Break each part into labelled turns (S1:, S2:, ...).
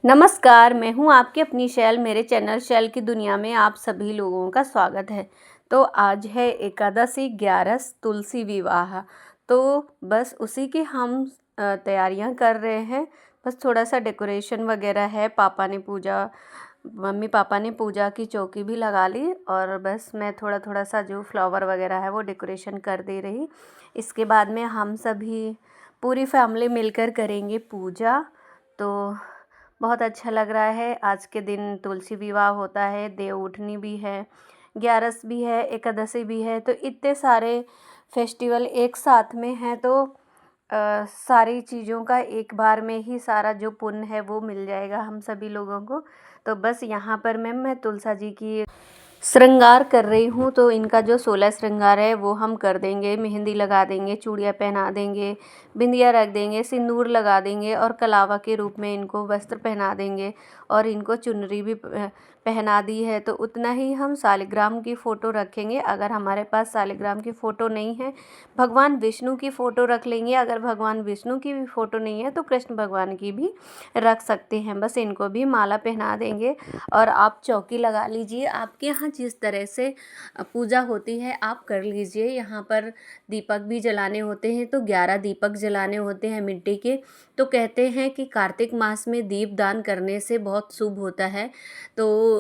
S1: नमस्कार, मैं हूँ आपकी अपनी शैल। मेरे चैनल शैल की दुनिया में आप सभी लोगों का स्वागत है। तो आज है एकादशी, 11 तुलसी विवाह। तो बस उसी की हम तैयारियां कर रहे हैं। बस थोड़ा सा डेकोरेशन वगैरह है। मम्मी पापा ने पूजा की चौकी भी लगा ली और बस मैं थोड़ा थोड़ा सा जो फ्लावर वगैरह है वो डेकोरेशन कर दे रही। इसके बाद में हम सभी पूरी फैमिली मिलकर करेंगे पूजा। तो बहुत अच्छा लग रहा है। आज के दिन तुलसी विवाह होता है, देव उठनी भी है, 11 भी है, एकादशी भी है। तो इतने सारे फेस्टिवल एक साथ में हैं तो सारी चीज़ों का एक बार में ही सारा जो पुण्य है वो मिल जाएगा हम सभी लोगों को। तो बस यहाँ पर मैं तुलसा जी की श्रृंगार कर रही हूँ। तो इनका जो 16 श्रृंगार है वो हम कर देंगे। मेहंदी लगा देंगे, चूड़ियाँ पहना देंगे, बिंदिया रख देंगे, सिंदूर लगा देंगे और कलावा के रूप में इनको वस्त्र पहना देंगे और इनको चुनरी भी पहना दी है। तो उतना ही हम शालिग्राम की फ़ोटो रखेंगे। अगर हमारे पास शालिग्राम की फ़ोटो नहीं है, भगवान विष्णु की फ़ोटो रख लेंगे। अगर भगवान विष्णु की भी फ़ोटो नहीं है तो कृष्ण भगवान की भी रख सकते हैं। बस इनको भी माला पहना देंगे और आप चौकी लगा लीजिए। आपके यहाँ जिस तरह से पूजा होती है आप कर लीजिए। यहाँ पर दीपक भी जलाने होते हैं तो 11 दीपक जलाने होते हैं मिट्टी के। तो कहते हैं कि कार्तिक मास में दीप दान करने से बहुत शुभ होता है। तो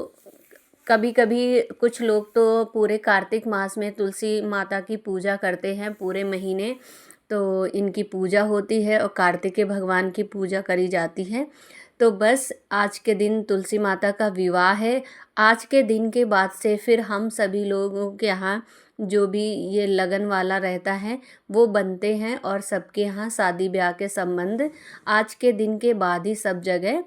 S1: कभी कभी कुछ लोग तो पूरे कार्तिक मास में तुलसी माता की पूजा करते हैं पूरे महीने। तो इनकी पूजा होती है और कार्तिकेय भगवान की पूजा करी जाती है। तो बस आज के दिन तुलसी माता का विवाह है। आज के दिन के बाद से फिर हम सभी लोगों के यहाँ जो भी ये लगन वाला रहता है वो बनते हैं और सबके यहाँ शादी ब्याह के संबंध आज के दिन के बाद ही सब जगह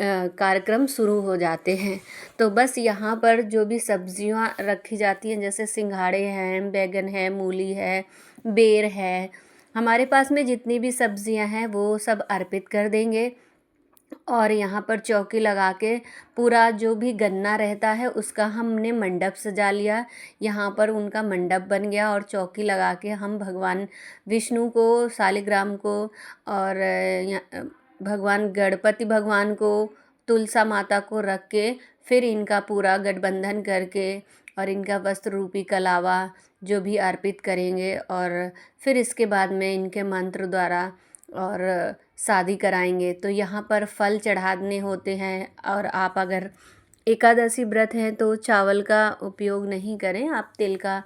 S1: कार्यक्रम शुरू हो जाते हैं। तो बस यहाँ पर जो भी सब्जियाँ रखी जाती हैं जैसे सिंघाड़े हैं, बैगन है, मूली है, बेर है, हमारे पास में जितनी भी सब्जियाँ हैं वो सब अर्पित कर देंगे। और यहाँ पर चौकी लगा के पूरा जो भी गन्ना रहता है उसका हमने मंडप सजा लिया। यहाँ पर उनका मंडप बन गया और चौकी लगा के हम भगवान विष्णु को, शालिग्राम को और भगवान गणपति भगवान को, तुलसा माता को रख के फिर इनका पूरा गठबंधन करके और इनका वस्त्र रूपी कलावा जो भी अर्पित करेंगे और फिर इसके बाद में इनके मंत्र द्वारा और शादी कराएंगे। तो यहाँ पर फल चढ़ाने होते हैं और आप अगर एकादशी व्रत है तो चावल का उपयोग नहीं करें, आप तिल का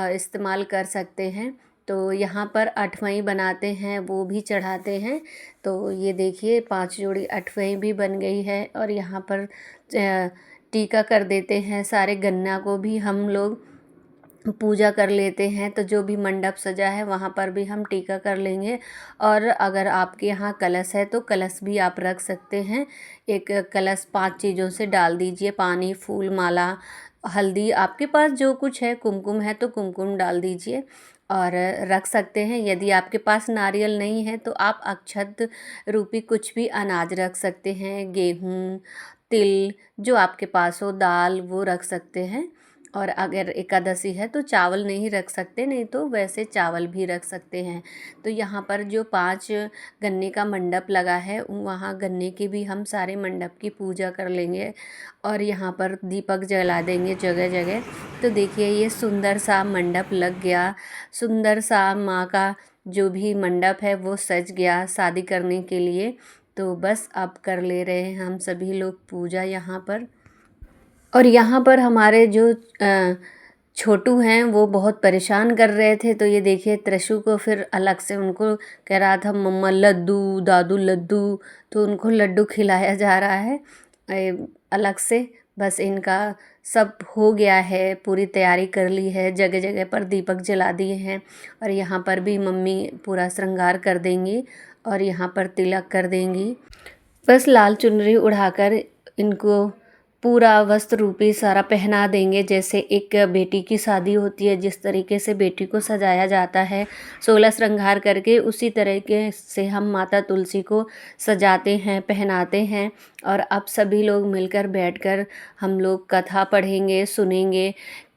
S1: इस्तेमाल कर सकते हैं। तो यहाँ पर अठवई बनाते हैं, वो भी चढ़ाते हैं। तो ये देखिए 5 जोड़ी अठवई भी बन गई है और यहाँ पर टीका कर देते हैं। सारे गन्ना को भी हम लोग पूजा कर लेते हैं। तो जो भी मंडप सजा है वहाँ पर भी हम टीका कर लेंगे। और अगर आपके यहाँ कलश है तो कलश भी आप रख सकते हैं। एक कलश 5 चीज़ों से डाल दीजिए, पानी, फूल, माला, हल्दी, आपके पास जो कुछ है, कुमकुम है तो कुमकुम डाल दीजिए और रख सकते हैं। यदि आपके पास नारियल नहीं है तो आप अक्षत रूपी कुछ भी अनाज रख सकते हैं, गेहूँ, तिल, जो आपके पास हो, दाल, वो रख सकते हैं। और अगर एकादशी है तो चावल नहीं रख सकते, नहीं तो वैसे चावल भी रख सकते हैं। तो यहाँ पर जो 5 गन्ने का मंडप लगा है वहाँ गन्ने की भी हम सारे मंडप की पूजा कर लेंगे और यहाँ पर दीपक जला देंगे जगह जगह। तो देखिए ये सुंदर सा मंडप लग गया, सुंदर सा माँ का जो भी मंडप है वो सज गया शादी करने के लिए। तो बस अब कर ले रहे हैं हम सभी लोग पूजा यहाँ पर। और यहाँ पर हमारे जो छोटू हैं वो बहुत परेशान कर रहे थे। तो ये देखिए त्रिशु को फिर अलग से उनको कह रहा था मम्मा लड्डू, दादू लड्डू। तो उनको लड्डू खिलाया जा रहा है अलग से। बस इनका सब हो गया है, पूरी तैयारी कर ली है, जगह जगह पर दीपक जला दिए हैं और यहाँ पर भी मम्मी पूरा श्रृंगार कर देंगी और यहाँ पर तिलक कर देंगी। बस लाल चुनरी उड़ाकर इनको पूरा वस्त्र रूपी सारा पहना देंगे। जैसे एक बेटी की शादी होती है जिस तरीके से बेटी को सजाया जाता है 16 श्रृंगार करके, उसी तरीके से हम माता तुलसी को सजाते हैं, पहनाते हैं। और अब सभी लोग मिलकर बैठकर हम लोग कथा पढ़ेंगे, सुनेंगे।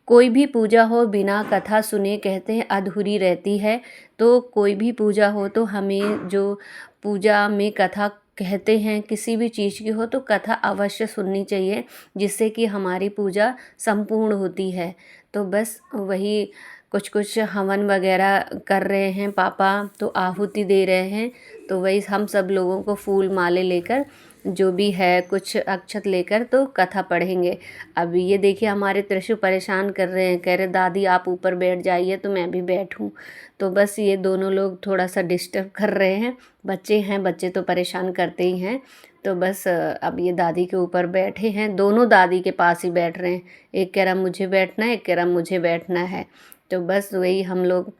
S1: कोई भी पूजा हो बिना कथा सुने कहते हैं अधूरी रहती है। तो कोई भी पूजा हो तो हमें जो पूजा में कथा कहते हैं किसी भी चीज़ की हो तो कथा अवश्य सुननी चाहिए, जिससे कि हमारी पूजा संपूर्ण होती है। तो बस वही कुछ कुछ हवन वगैरह कर रहे हैं पापा, तो आहुति दे रहे हैं। तो वही हम सब लोगों को फूल माले लेकर, जो भी है कुछ अक्षत लेकर तो कथा पढ़ेंगे। अब ये देखिए हमारे त्रिशु परेशान कर रहे हैं, कह रहे दादी आप ऊपर बैठ जाइए तो मैं भी बैठूं। तो बस ये दोनों लोग थोड़ा सा डिस्टर्ब कर रहे हैं। बच्चे हैं, बच्चे तो परेशान करते ही हैं। तो बस अब ये दादी के ऊपर बैठे हैं, दोनों दादी के पास ही बैठ रहे हैं। एक कह रहा मुझे बैठना है, एक कह रहा मुझे बैठना है। तो बस वही हम लोग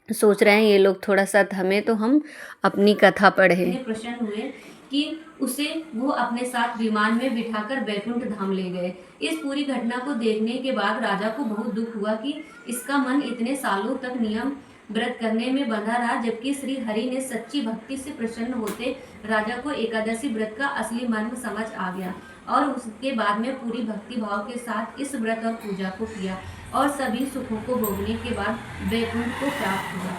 S1: सोच रहे हैं ये लोग थोड़ा सा थमे तो हम अपनी कथा पढ़ें। प्रसन्न हुए कि उसे वो अपने साथ विमान में बिठाकर बैकुंठ धाम ले गए। इस पूरी घटना को देखने के बाद राजा को बहुत दुख हुआ कि इसका मन इतने सालों तक नियम व्रत करने में बंधा रहा, जबकि श्री हरि ने सच्ची भक्ति से प्रसन्न होते राजा को एकादशी व्रत का असली मर्म समझ आ गया और उसके बाद में पूरी भक्ति भाव के साथ इस व्रत और पूजा को किया और सभी सुखों को भोगने के बाद वैकुंठ को प्राप्त हुआ।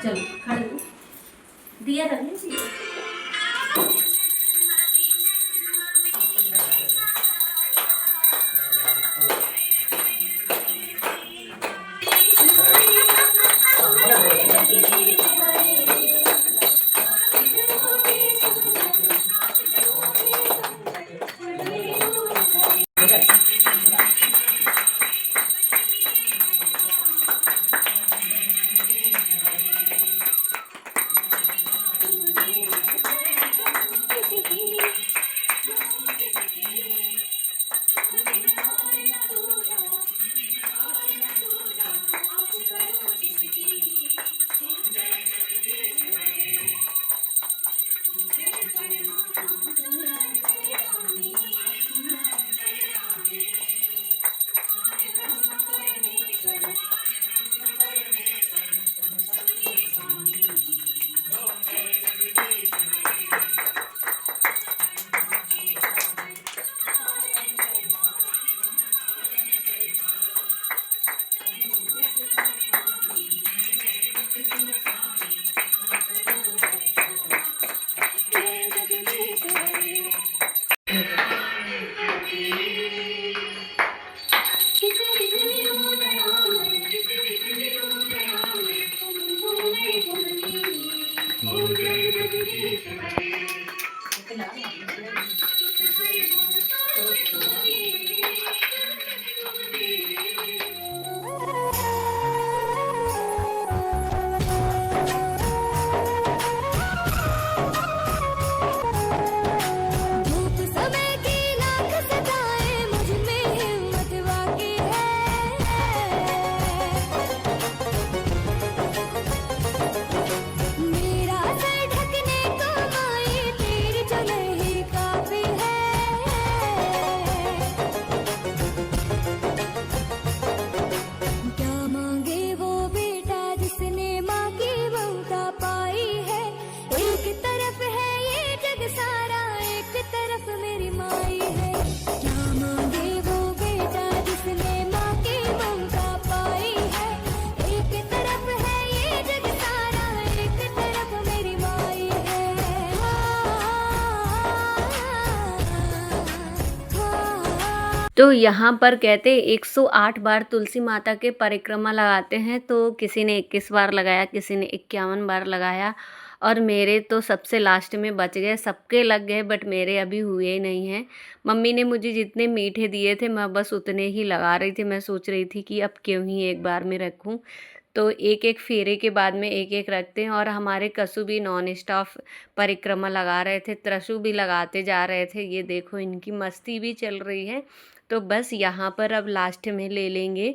S1: चलो खड़े हो, दिया रखिए। तो यहाँ पर कहते 108 बार तुलसी माता के परिक्रमा लगाते हैं। तो किसी ने 21 बार लगाया, किसी ने 51 बार लगाया और मेरे तो सबसे लास्ट में बच गए। सबके लग गए बट मेरे अभी हुए ही नहीं हैं। मम्मी ने मुझे जितने मीठे दिए थे मैं बस उतने ही लगा रही थी। मैं सोच रही थी कि अब क्यों ही एक बार में रखूं। तो एक एक फेरे के बाद में एक एक रखते हैं। और हमारे कसु भी नॉन स्टॉप परिक्रमा लगा रहे थे, त्रशु भी लगाते जा रहे थे। ये देखो इनकी मस्ती भी चल रही है। तो बस यहाँ पर अब लास्ट में ले लेंगे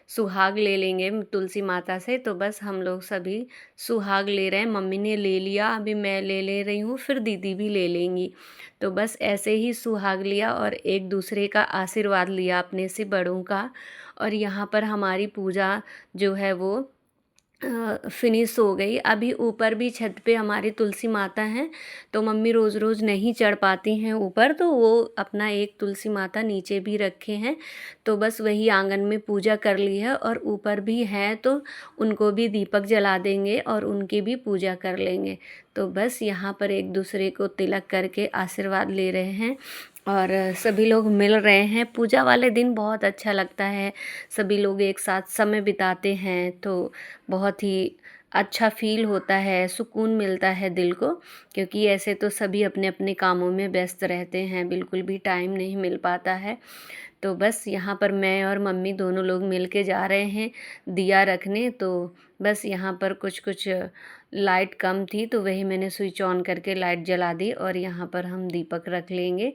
S1: सुहाग ले लेंगे तुलसी माता से। तो बस हम लोग सभी सुहाग ले रहे हैं। मम्मी ने ले लिया, अभी मैं ले रही हूँ, फिर दीदी भी ले लेंगी। तो बस ऐसे ही सुहाग लिया और एक दूसरे का आशीर्वाद लिया अपने से बड़ों का। और यहाँ पर हमारी पूजा जो है वो फिनिश हो गई। अभी ऊपर भी छत पे हमारी तुलसी माता हैं, तो मम्मी रोज़ रोज़ नहीं चढ़ पाती हैं ऊपर, तो वो अपना एक तुलसी माता नीचे भी रखे हैं। तो बस वही आंगन में पूजा कर ली है, और ऊपर भी हैं तो उनको भी दीपक जला देंगे और उनकी भी पूजा कर लेंगे। तो बस यहाँ पर एक दूसरे को तिलक करके आशीर्वाद ले रहे हैं, और सभी लोग मिल रहे हैं। पूजा वाले दिन बहुत अच्छा लगता है, सभी लोग एक साथ समय बिताते हैं, तो बहुत ही अच्छा फ़ील होता है, सुकून मिलता है दिल को। क्योंकि ऐसे तो सभी अपने अपने कामों में व्यस्त रहते हैं, बिल्कुल भी टाइम नहीं मिल पाता है। तो बस यहाँ पर मैं और मम्मी दोनों लोग मिल के जा रहे हैं दिया रखने। तो बस यहाँ पर कुछ कुछ लाइट कम थी, तो वही मैंने स्विच ऑन करके लाइट जला दी, और यहाँ पर हम दीपक रख लेंगे।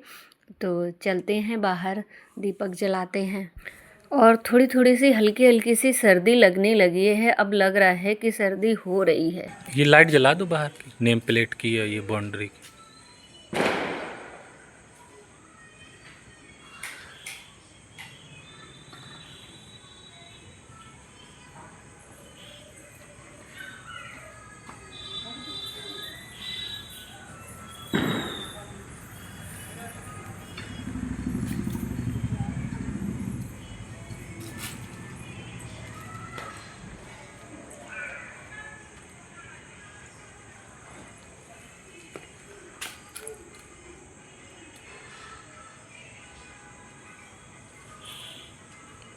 S1: तो चलते हैं बाहर, दीपक जलाते हैं। और थोड़ी थोड़ी सी हल्की हल्की सी सर्दी लगने लगी है, अब लग रहा है कि सर्दी हो रही है।
S2: ये लाइट जला दो बाहर की, नेम प्लेट की या ये बाउंड्री की।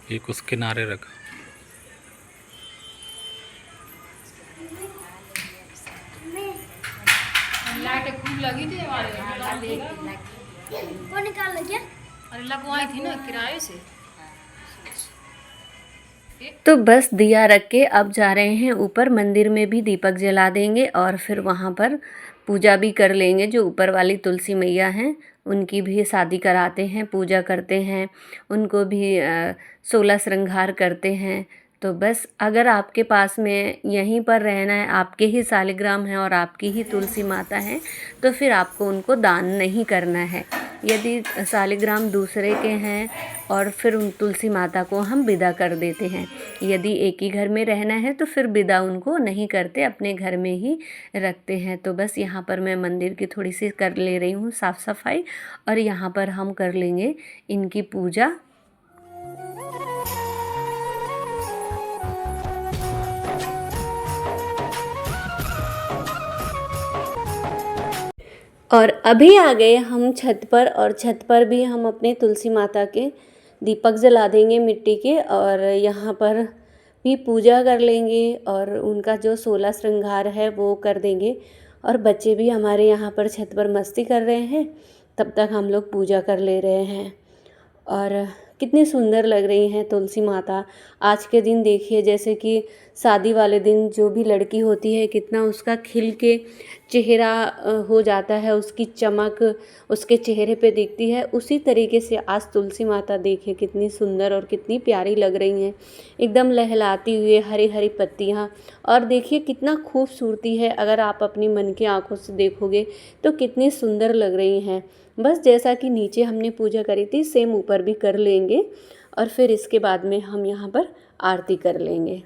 S2: एक उस किनारे रखा।
S3: लाइट खूब लगी थी हमारे वो निकाल लिया। अरे लगवाई थी ना किराए से।
S1: तो बस दिया रख के अब जा रहे हैं ऊपर, मंदिर में भी दीपक जला देंगे, और फिर वहाँ पर पूजा भी कर लेंगे। जो ऊपर वाली तुलसी मैया हैं उनकी भी शादी कराते हैं, पूजा करते हैं, उनको भी 16 श्रृंगार करते हैं। तो बस अगर आपके पास में यहीं पर रहना है, आपके ही शालिग्राम हैं और आपकी ही तुलसी माता हैं, तो फिर आपको उनको दान नहीं करना है। यदि शालिग्राम दूसरे के हैं और फिर उन तुलसी माता को हम विदा कर देते हैं। यदि एक ही घर में रहना है तो फिर विदा उनको नहीं करते, अपने घर में ही रखते हैं। तो बस यहाँ पर मैं मंदिर की थोड़ी सी कर ले रही हूँ साफ़ सफाई, और यहाँ पर हम कर लेंगे इनकी पूजा। और अभी आ गए हम छत पर, और छत पर भी हम अपने तुलसी माता के दीपक जला देंगे मिट्टी के, और यहाँ पर भी पूजा कर लेंगे, और उनका जो 16 श्रृंगार है वो कर देंगे। और बच्चे भी हमारे यहाँ पर छत पर मस्ती कर रहे हैं, तब तक हम लोग पूजा कर ले रहे हैं। और कितनी सुंदर लग रही हैं तुलसी माता। आज के दिन देखिए, जैसे कि शादी वाले दिन जो भी लड़की होती है, कितना उसका खिल के चेहरा हो जाता है, उसकी चमक उसके चेहरे पे दिखती है। उसी तरीके से आज तुलसी माता देखिए कितनी सुंदर और कितनी प्यारी लग रही हैं, एकदम लहलाती हुए हरी हरी पत्तियाँ। और देखिए कितना खूबसूरती है, अगर आप अपनी मन की आंखों से देखोगे तो कितनी सुंदर लग रही हैं। बस जैसा कि नीचे हमने पूजा करी थी, सेम ऊपर भी कर लेंगे, और फिर इसके बाद में हम यहाँ पर आरती कर लेंगे।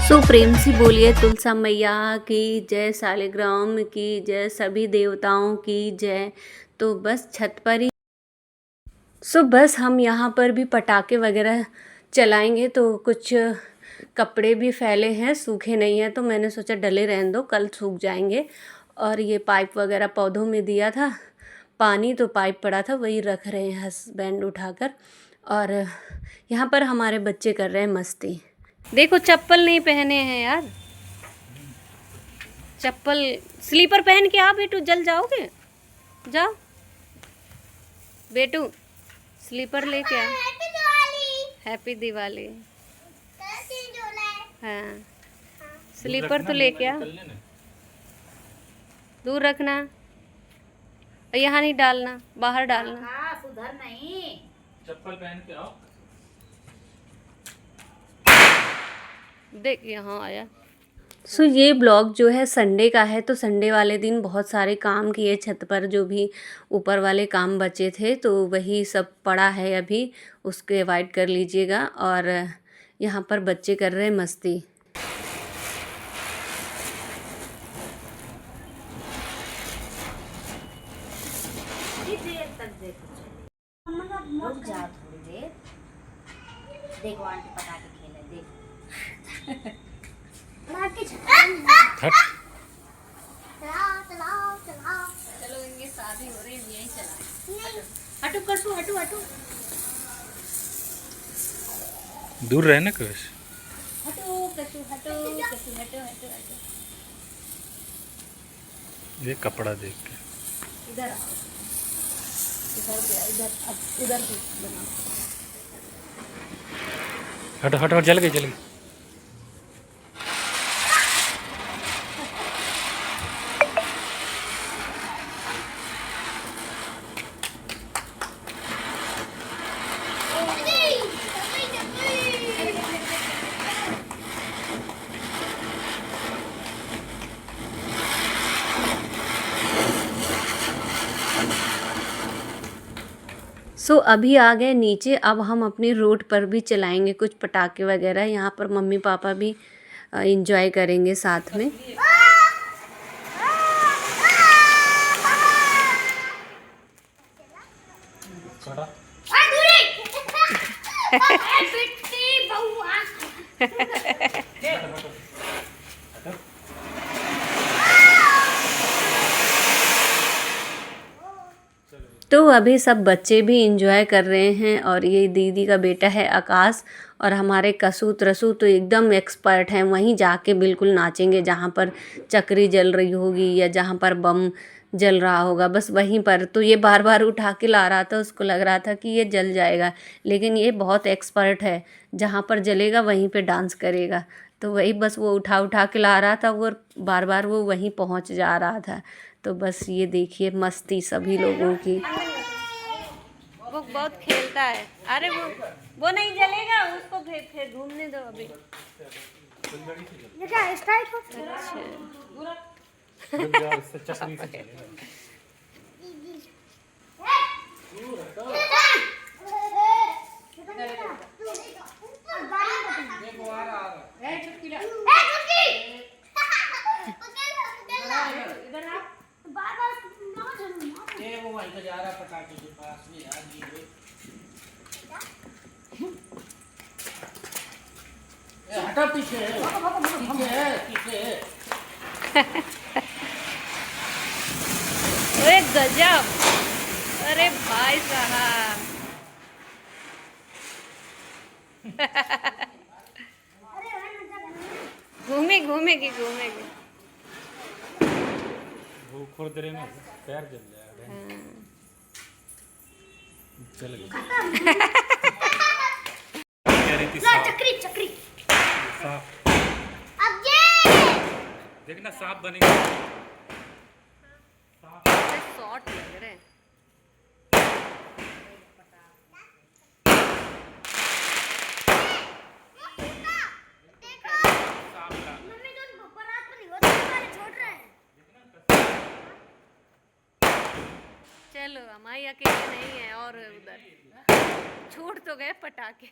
S1: सो प्रेम से बोलिए तुलसा मैया की जय, शालिग्राम की जय, सभी देवताओं की जय। तो बस छत पर ही बस हम यहाँ पर भी पटाखे वगैरह चलाएंगे। तो कुछ कपड़े भी फैले हैं, सूखे नहीं हैं, तो मैंने सोचा डले रहने दो, कल सूख जाएंगे। और ये पाइप वगैरह पौधों में दिया था, पानी तो पाइप पड़ा था वही रख रहे हैं हस्बैंड उठाकर। और यहाँ पर हमारे बच्चे कर रहे हैं मस्ती। देखो चप्पल नहीं पहने हैं यार, चप्पल स्लीपर पहन के आओ बेटू, जल जाओगे, जाओ बेटू स्लीपर लेके आ। हैप्पी दिवाली। हाँ स्लीपर तो लेके आ, दूर रखना और यहाँ नहीं डालना, बाहर डालना।
S3: उधर नहीं,
S2: चप्पल पहन के आओ।
S1: देख यहाँ आया। सो ये ब्लॉग जो है संडे का है, तो संडे वाले दिन बहुत सारे काम किए छत पर, जो भी ऊपर वाले काम बचे थे तो वही सब पड़ा है अभी, उसको अवॉइड कर लीजिएगा। और यहाँ पर बच्चे कर रहे हैं मस्ती।
S3: देर तक देखो, रुक जा थोड़ी देर। देखो आंटी पटाखे खेले, देख
S2: हट।
S1: चलो इनकी शादी हो रही है, यही चला। हटू कसू, हटू हटू
S2: दूर रहना कुछ।
S1: हटू कसू, हटू कसू, हटू हटू हटू।
S2: ये कपड़ा देख के
S1: इधर आओ, इधर पे इधर, अब इधर भी बनाओ।
S2: हटो हटो, जल गई जल गई।
S1: सो अभी आ गए नीचे, अब हम अपनी रोड पर भी चलाएंगे कुछ पटाखे वगैरह। यहाँ पर मम्मी पापा भी इंजॉय करेंगे साथ में। तो अभी सब बच्चे भी इंजॉय कर रहे हैं। और ये दीदी का बेटा है आकाश, और हमारे कसू त्रसू तो एकदम एक्सपर्ट हैं, वहीं जाके बिल्कुल नाचेंगे जहाँ पर चक्री जल रही होगी या जहाँ पर बम जल रहा होगा, बस वहीं पर। तो ये बार बार उठा के ला रहा था, उसको लग रहा था कि ये जल जाएगा, लेकिन ये बहुत एक्सपर्ट है, जहाँ पर जलेगा वहीं पे डांस करेगा। तो वही बस वो उठा उठा के ला रहा था, वो बार बार वो वहीं पहुँच जा रहा था। तो बस ये देखिए मस्ती सभी लोगों की। वो बहुत खेलता है। अरे वो नहीं जलेगा, उसको फिर घूमने दो अभी।
S4: हटा पीछे
S1: अरे गजब, अरे भाई साहब। घूमेगी
S2: वो खुद रहे ना, पैर जल जाएगा। चल गई।
S3: चक्री
S2: साफ,
S3: अब ये
S2: देखना साफ बनेगा।
S1: शॉर्ट लग रहे हैं। चलो हमारी अकेले नहीं है, और उधर छूट तो गए पटाखे।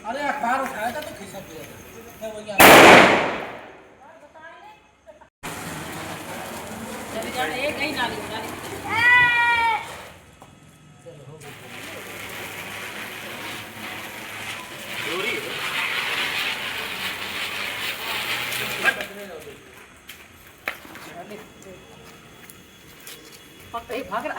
S4: अरे अखबार उठाया था तो खिसक गया था वही
S3: एक ही डाली भाग रहा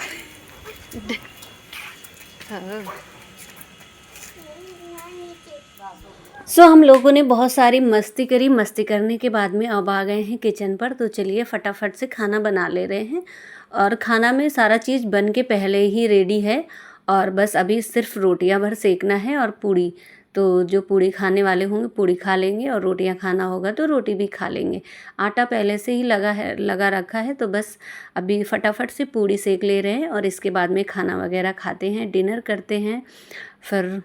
S1: सो हम लोगों ने बहुत सारी मस्ती करी। मस्ती करने के बाद में अब आ गए हैं किचन पर। तो चलिए फटाफट से खाना बना ले रहे हैं। और खाना में सारा चीज़ बन के पहले ही रेडी है और बस अभी सिर्फ रोटियां भर सेकना है और पूड़ी। तो जो पूड़ी खाने वाले होंगे पूड़ी खा लेंगे और रोटियां खाना होगा तो रोटी भी खा लेंगे। आटा पहले से ही लगा रखा है तो बस अभी फटाफट से पूड़ी सेक ले रहे हैं और इसके बाद में खाना वगैरह खाते हैं, डिनर करते हैं, फिर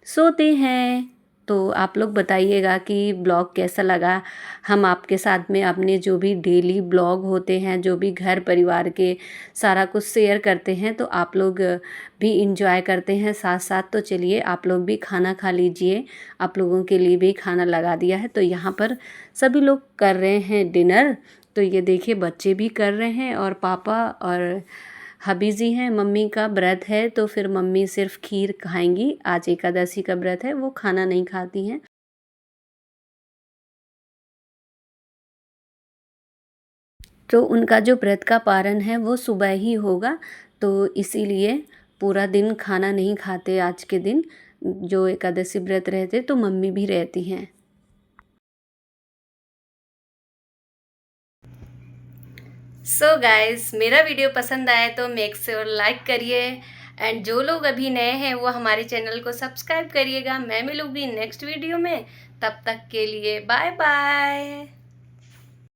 S1: सोते हैं। तो आप लोग बताइएगा कि ब्लॉग कैसा लगा। हम आपके साथ में अपने जो भी डेली ब्लॉग होते हैं, जो भी घर परिवार के सारा कुछ शेयर करते हैं तो आप लोग भी इंजॉय करते हैं साथ साथ। तो चलिए आप लोग भी खाना खा लीजिए। आप लोगों के लिए भी खाना लगा दिया है। तो यहाँ पर सभी लोग कर रहे हैं डिनर। तो ये देखिए बच्चे भी कर रहे हैं और पापा और हबी जी हैं। मम्मी का व्रत है तो फिर मम्मी सिर्फ खीर खाएंगी। आज एकादशी का व्रत है, वो खाना नहीं खाती हैं। तो उनका जो व्रत का पारण है वो सुबह ही होगा तो इसीलिए पूरा दिन खाना नहीं खाते आज के दिन। जो एकादशी व्रत रहते तो मम्मी भी रहती हैं। सो गाइस मेरा वीडियो पसंद आए तो मेक श्योर लाइक करिए एंड जो लोग अभी नए हैं वो हमारे चैनल को सब्सक्राइब करिएगा। मैं मिलूंगी नेक्स्ट वीडियो में, तब तक के लिए बाय बाय।